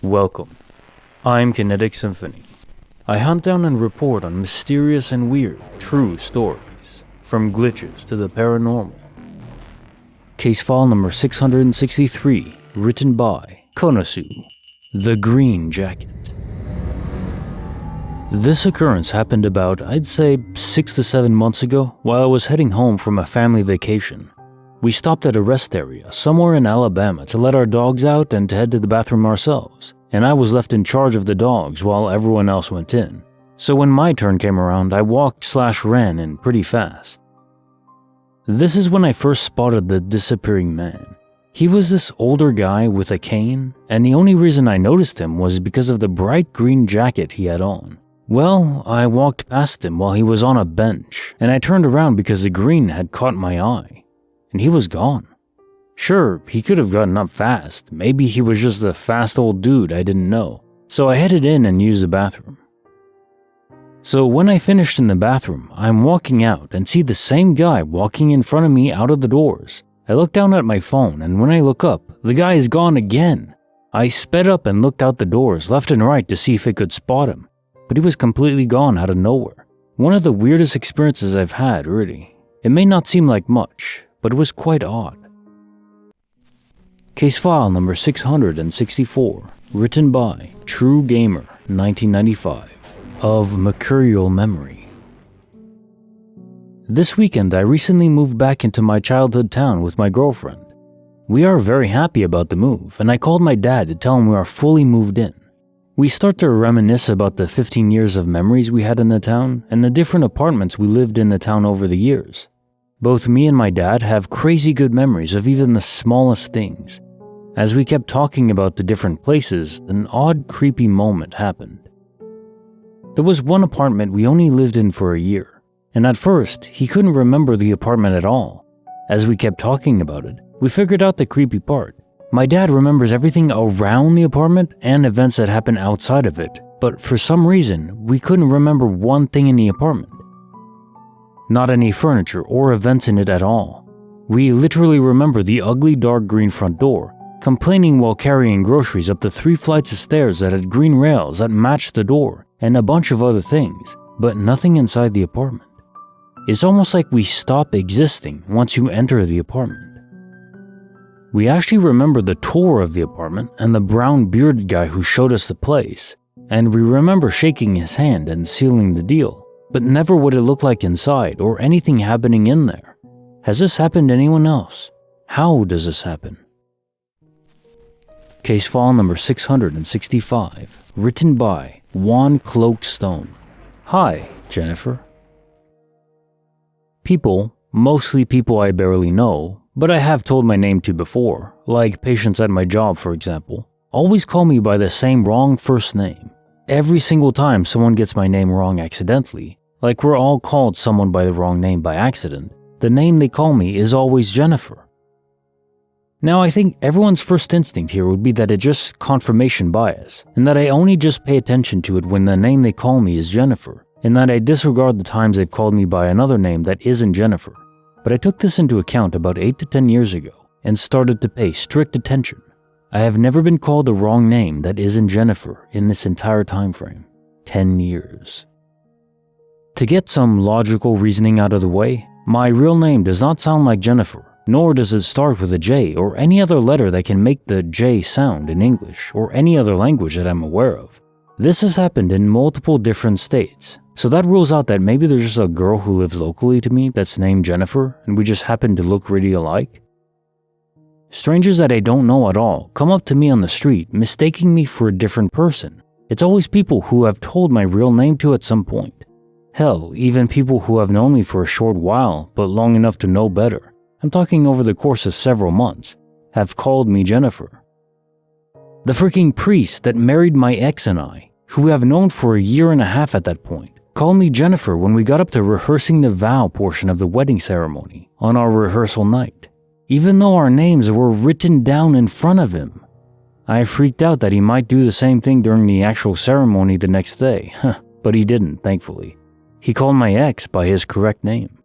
Welcome. I'm Kinetic Symphony. I hunt down and report on mysterious and weird, true stories, from glitches to the paranormal. Case file number 663, written by Connosu, the Green Jacket. This occurrence happened about, I'd say, 6 to 7 months ago while I was heading home from a family vacation. We stopped at a rest area somewhere in Alabama to let our dogs out and to head to the bathroom ourselves, and I was left in charge of the dogs while everyone else went in. So when my turn came around, I walked/ran in pretty fast. This is when I first spotted the disappearing man. He was this older guy with a cane, and the only reason I noticed him was because of the bright green jacket he had on. Well, I walked past him while he was on a bench, and I turned around because the green had caught my eye. And he was gone. Sure, he could have gotten up fast. Maybe he was just a fast old dude I didn't know. So I headed in and used the bathroom. So when I finished in the bathroom, I'm walking out and see the same guy walking in front of me out of the doors. I look down at my phone, and when I look up, the guy is gone again. I sped up and looked out the doors left and right to see if I could spot him, but he was completely gone out of nowhere. One of the weirdest experiences I've had, really. It may not seem like much, but it was quite odd. Case file number 664, written by True Gamer 1995, of Mercurial memory. This weekend, I recently moved back into my childhood town with my girlfriend. We are very happy about the move, and I called my dad to tell him we are fully moved in. We start to reminisce about the 15 years of memories we had in the town and the different apartments we lived in the town over the years. Both me and my dad have crazy good memories of even the smallest things. As we kept talking about the different places, an odd, creepy moment happened. There was one apartment we only lived in for a year, and at first, he couldn't remember the apartment at all. As we kept talking about it, we figured out the creepy part. My dad remembers everything around the apartment and events that happened outside of it, but for some reason, we couldn't remember one thing in the apartment. Not any furniture or events in it at all. We literally remember the ugly dark green front door, complaining while carrying groceries up the 3 flights of stairs that had green rails that matched the door, and a bunch of other things, but nothing inside the apartment. It's almost like we stop existing once you enter the apartment. We actually remember the tour of the apartment and the brown bearded guy who showed us the place, and we remember shaking his hand and sealing the deal. But never what it looked like inside or anything happening in there. Has this happened to anyone else? How does this happen? Case file number 665, written by Juan Cloaked Stone. Hi, Jennifer. People, mostly people I barely know, but I have told my name to before, like patients at my job for example, always call me by the same wrong first name. Every single time someone gets my name wrong accidentally, like we're all called someone by the wrong name by accident, the name they call me is always Jennifer. Now I think everyone's first instinct here would be that it's just confirmation bias, and that I only just pay attention to it when the name they call me is Jennifer, and that I disregard the times they've called me by another name that isn't Jennifer. But I took this into account about 8 to 10 years ago, and started to pay strict attention. I have never been called the wrong name that isn't Jennifer in this entire time frame, 10 years. To get some logical reasoning out of the way, my real name does not sound like Jennifer, nor does it start with a J or any other letter that can make the J sound in English or any other language that I'm aware of. This has happened in multiple different states, so that rules out that maybe there's just a girl who lives locally to me that's named Jennifer and we just happen to look really alike. Strangers that I don't know at all come up to me on the street mistaking me for a different person. It's always people who I've told my real name to at some point. Hell, even people who have known me for a short while, but long enough to know better, I'm talking over the course of several months, have called me Jennifer. The freaking priest that married my ex and I, who we have known for a year and a half at that point, called me Jennifer when we got up to rehearsing the vow portion of the wedding ceremony on our rehearsal night. Even though our names were written down in front of him. I freaked out that he might do the same thing during the actual ceremony the next day, but he didn't, thankfully. He called my ex by his correct name.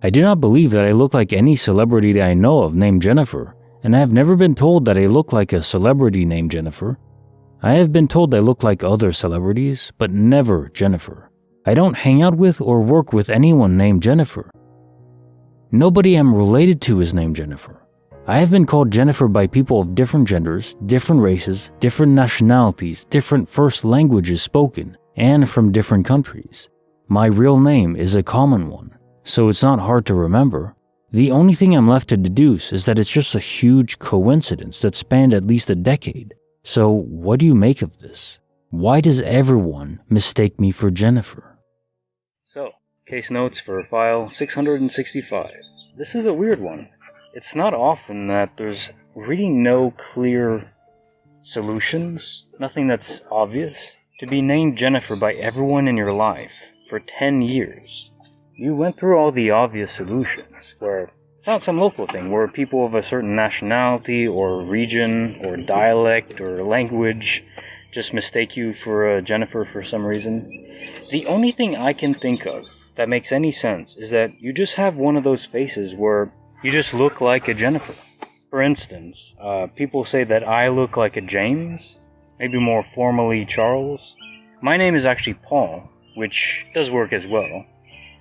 I do not believe that I look like any celebrity that I know of named Jennifer, and I have never been told that I look like a celebrity named Jennifer. I have been told I look like other celebrities, but never Jennifer. I don't hang out with or work with anyone named Jennifer. Nobody I'm related to is named Jennifer. I have been called Jennifer by people of different genders, different races, different nationalities, different first languages spoken, and from different countries. My real name is a common one, so it's not hard to remember. The only thing I'm left to deduce is that it's just a huge coincidence that spanned at least a decade. So what do you make of this? Why does everyone mistake me for Jennifer? So, case notes for file 665. This is a weird one. It's not often that there's really no clear solutions, nothing that's obvious. To be named Jennifer by everyone in your life for 10 years. You went through all the obvious solutions, where it's not some local thing, where people of a certain nationality or region or dialect or language just mistake you for Jennifer for some reason. The only thing I can think of that makes any sense is that you just have one of those faces where you just look like a Jennifer. For instance, people say that I look like a James, maybe more formally Charles. My name is actually Paul, which does work as well.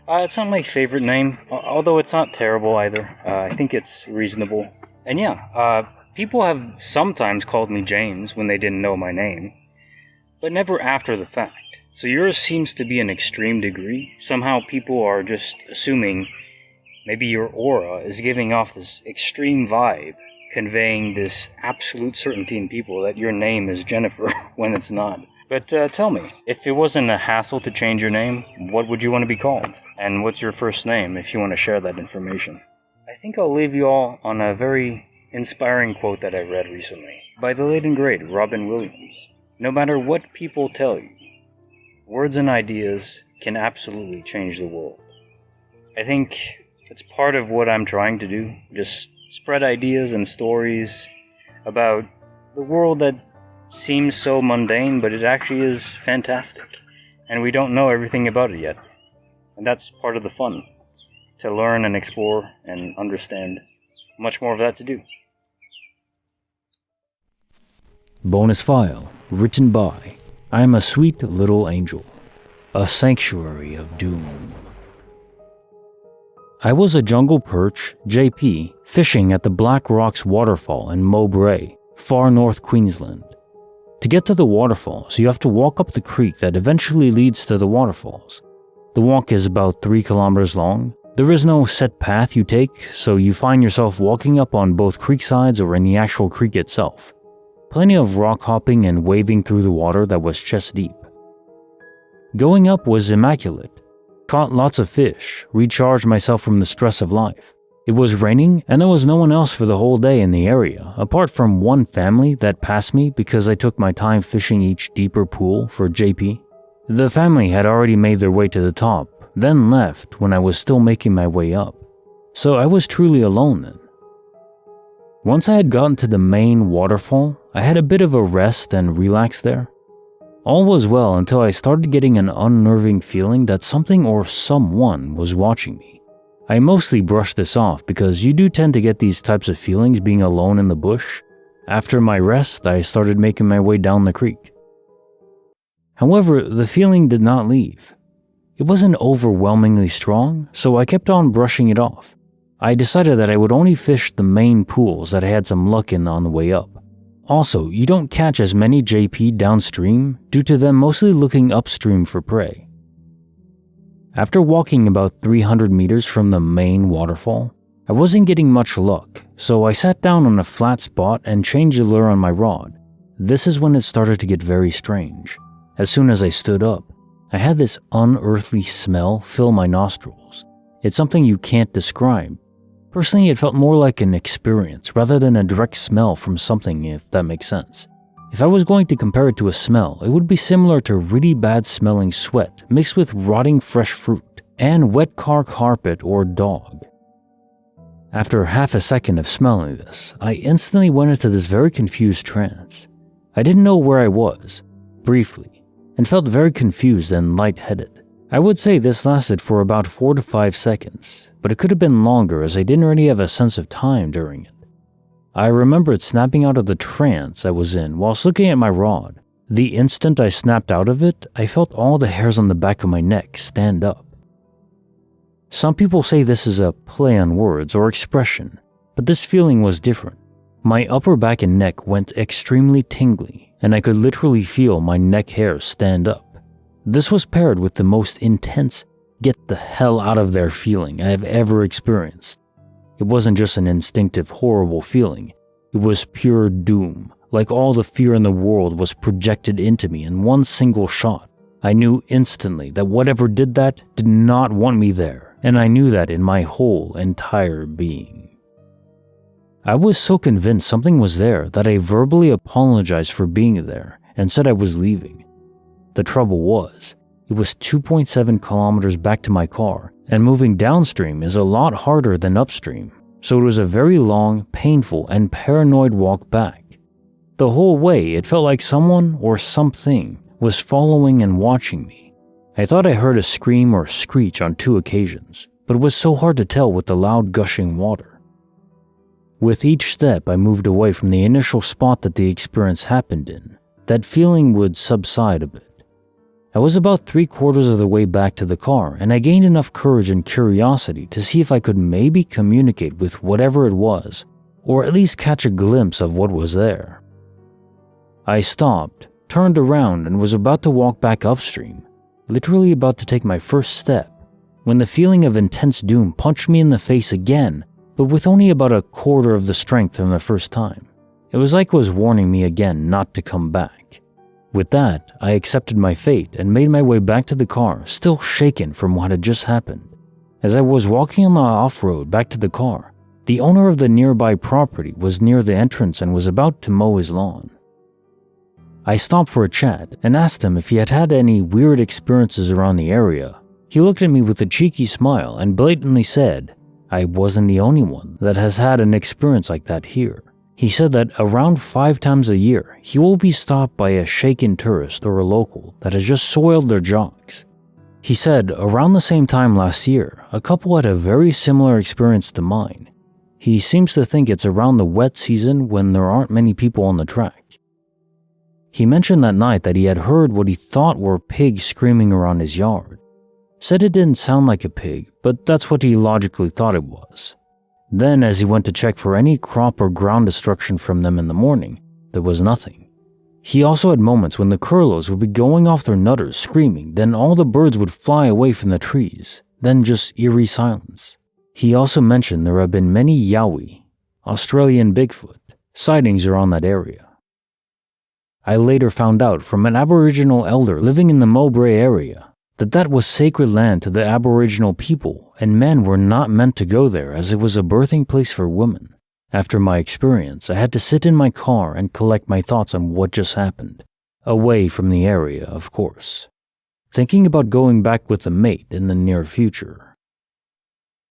It's not my favorite name, although it's not terrible either. I think it's reasonable. And yeah, people have sometimes called me James when they didn't know my name, but never after the fact. So yours seems to be an extreme degree. Somehow people are just assuming maybe your aura is giving off this extreme vibe, conveying this absolute certainty in people that your name is Jennifer when it's not. But tell me, if it wasn't a hassle to change your name, what would you want to be called? And what's your first name if you want to share that information? I think I'll leave you all on a very inspiring quote that I read recently by the late and great Robin Williams. No matter what people tell you, words and ideas can absolutely change the world. I think it's part of what I'm trying to do, just spread ideas and stories about the world that seems so mundane, but it actually is fantastic, and we don't know everything about it yet. And that's part of the fun, to learn and explore and understand. Much more of that to do. Bonus file, written by im-a-sweet-lil-angel, a sanctuary of doom. I was a jungle perch, JP, fishing at the Black Rocks waterfall in Mowbray, far north Queensland. To get to the waterfalls, you have to walk up the creek that eventually leads to the waterfalls. The walk is about 3 kilometers long. There is no set path you take, so you find yourself walking up on both creek sides or in the actual creek itself. Plenty of rock hopping and wading through the water that was chest deep. Going up was immaculate. Caught lots of fish, recharged myself from the stress of life. It was raining, and there was no one else for the whole day in the area, apart from one family that passed me because I took my time fishing each deeper pool for JP. The family had already made their way to the top, then left when I was still making my way up. So I was truly alone then. Once I had gotten to the main waterfall, I had a bit of a rest and relax there. All was well until I started getting an unnerving feeling that something or someone was watching me. I mostly brushed this off because you do tend to get these types of feelings being alone in the bush. After my rest, I started making my way down the creek. However, the feeling did not leave. It wasn't overwhelmingly strong, so I kept on brushing it off. I decided that I would only fish the main pools that I had some luck in on the way up. Also, you don't catch as many JP downstream due to them mostly looking upstream for prey. After walking about 300 meters from the main waterfall, I wasn't getting much luck, so I sat down on a flat spot and changed the lure on my rod. This is when it started to get very strange. As soon as I stood up, I had this unearthly smell fill my nostrils. It's something you can't describe. Personally, it felt more like an experience rather than a direct smell from something, if that makes sense. If I was going to compare it to a smell, it would be similar to really bad smelling sweat mixed with rotting fresh fruit and wet car carpet or dog. After half a second of smelling this, I instantly went into this very confused trance. I didn't know where I was, briefly, and felt very confused and lightheaded. I would say this lasted for about 4 to 5 seconds, but it could have been longer as I didn't really have a sense of time during it. I remembered snapping out of the trance I was in whilst looking at my rod, The instant I snapped out of it, I felt all the hairs on the back of my neck stand up. Some people say this is a play on words or expression, but this feeling was different. My upper back and neck went extremely tingly, and I could literally feel my neck hairs stand up. This was paired with the most intense, get the hell out of there feeling I have ever experienced. It wasn't just an instinctive, horrible feeling. It was pure doom, like all the fear in the world was projected into me in one single shot. I knew instantly that whatever did that did not want me there, and I knew that in my whole entire being. I was so convinced something was there that I verbally apologized for being there and said I was leaving. The trouble was, it was 2.7 kilometers back to my car, and moving downstream is a lot harder than upstream, so it was a very long, painful, and paranoid walk back. The whole way, it felt like someone or something was following and watching me. I thought I heard a scream or screech on 2 occasions, but it was so hard to tell with the loud gushing water. With each step I moved away from the initial spot that the experience happened in, that feeling would subside a bit. I was about 3/4 of the way back to the car, and I gained enough courage and curiosity to see if I could maybe communicate with whatever it was, or at least catch a glimpse of what was there. I stopped, turned around, and was about to walk back upstream, literally about to take my first step, when the feeling of intense doom punched me in the face again, but with only about 1/4 of the strength from the first time. It was like it was warning me again not to come back. With that, I accepted my fate and made my way back to the car, still shaken from what had just happened. As I was walking on the off-road back to the car, the owner of the nearby property was near the entrance and was about to mow his lawn. I stopped for a chat and asked him if he had had any weird experiences around the area. He looked at me with a cheeky smile and blatantly said, I wasn't the only one that has had an experience like that here. He said that around 5 times a year, he will be stopped by a shaken tourist or a local that has just soiled their jocks. He said around the same time last year, a couple had a very similar experience to mine. He seems to think it's around the wet season when there aren't many people on the track. He mentioned that night that he had heard what he thought were pigs screaming around his yard. Said it didn't sound like a pig, but that's what he logically thought it was. Then, as he went to check for any crop or ground destruction from them in the morning, there was nothing. He also had moments when the curlews would be going off their nutters screaming, then all the birds would fly away from the trees, then just eerie silence. He also mentioned there have been many Yowie, Australian Bigfoot, sightings around that area. I later found out from an Aboriginal elder living in the Mowbray area that was sacred land to the Aboriginal people, and men were not meant to go there as it was a birthing place for women. After my experience, I had to sit in my car and collect my thoughts on what just happened, away from the area, of course, thinking about going back with a mate in the near future.